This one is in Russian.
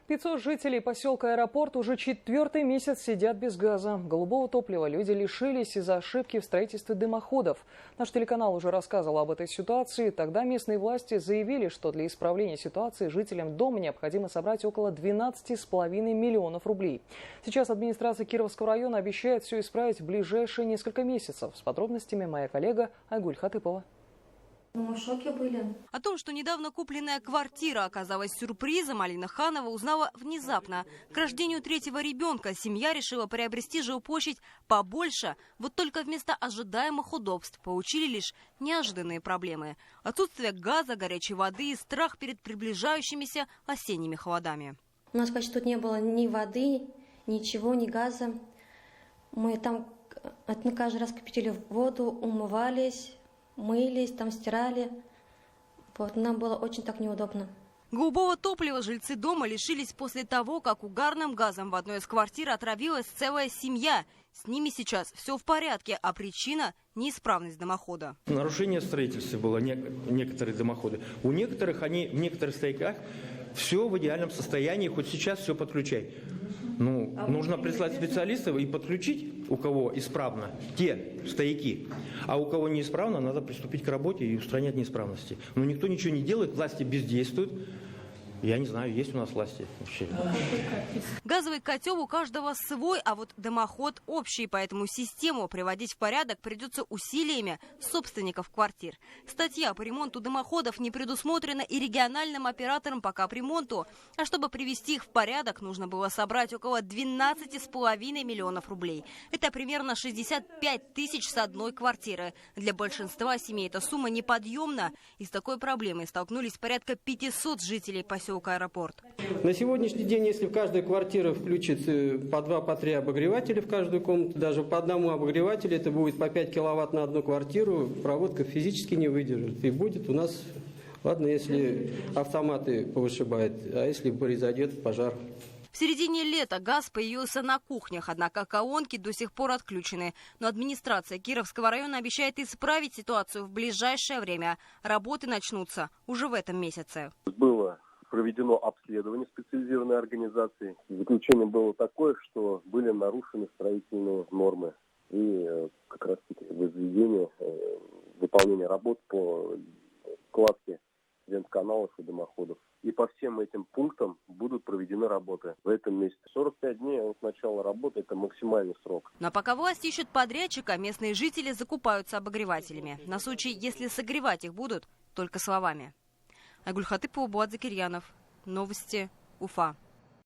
500 жителей поселка Аэропорт уже 4-й месяц сидят без газа. Голубого топлива люди лишились из-за ошибки в строительстве дымоходов. Наш телеканал уже рассказывал об этой ситуации. Тогда местные власти заявили, что для исправления ситуации жителям дома необходимо собрать около 12,5 миллионов рублей. Сейчас администрация Кировского района обещает все исправить в ближайшие несколько месяцев. С подробностями моя коллега Айгуль Хатыпова. Мы в шоке были. О том, что недавно купленная квартира оказалась сюрпризом, Алина Ханова узнала внезапно. К рождению 3-го ребенка семья решила приобрести жилплощадь побольше. Вот только вместо ожидаемых удобств получили лишь неожиданные проблемы. Отсутствие газа, горячей воды и страх перед приближающимися осенними холодами. У нас почти тут не было ни воды, ничего, ни газа. Мы там каждый раз кипятили воду, умывались, мылись, там стирали. Вот, нам было очень так неудобно. Голубого топлива жильцы дома лишились после того, как угарным газом в одной из квартир отравилась целая семья. С ними сейчас все в порядке, а причина – неисправность дымохода. Нарушение строительства было некоторые дымоходы. У некоторых, они в некоторых стояках все в идеальном состоянии, хоть сейчас все подключай. Нужно прислать специалистов и подключить, у кого исправно, те стояки. А у кого неисправно, надо приступить к работе и устранять неисправности. Но никто ничего не делает, власти бездействуют. Я не знаю, есть у нас власти вообще. Газовый котел у каждого свой, а вот дымоход общий, поэтому систему приводить в порядок придется усилиями собственников квартир. Статья по ремонту дымоходов не предусмотрена и региональным операторам по капремонту. А чтобы привести их в порядок, нужно было собрать около 12,5 миллионов рублей. Это примерно 65 тысяч с одной квартиры. Для большинства семей эта сумма неподъемна. И с такой проблемой столкнулись порядка 500 жителей поселка Аэропорт. На сегодняшний день, если в каждой квартире включить по 2-3 обогревателя в каждую комнату, даже по одному обогревателю, это будет по 5 киловатт на одну квартиру, проводка физически не выдержит. И будет у нас, ладно, если автоматы повышибают, а если произойдет пожар. В середине лета газ появился на кухнях, однако колонки до сих пор отключены. Но администрация Кировского района обещает исправить ситуацию в ближайшее время. Работы начнутся уже в этом месяце. Было проведено обследование специализированной организации. Заключение было такое, что были нарушены строительные нормы и как раз таки возведение, выполнение работ по кладке вентканалов и дымоходов. И по всем этим пунктам будут проведены работы в этом месяце. 45 дней от начала работы – это максимальный срок. Но пока власти ищут подрядчика, местные жители закупаются обогревателями. На случай, если согревать их будут только словами. Айгуль Хатыпова, Булат Закирьянов. Новости Уфа.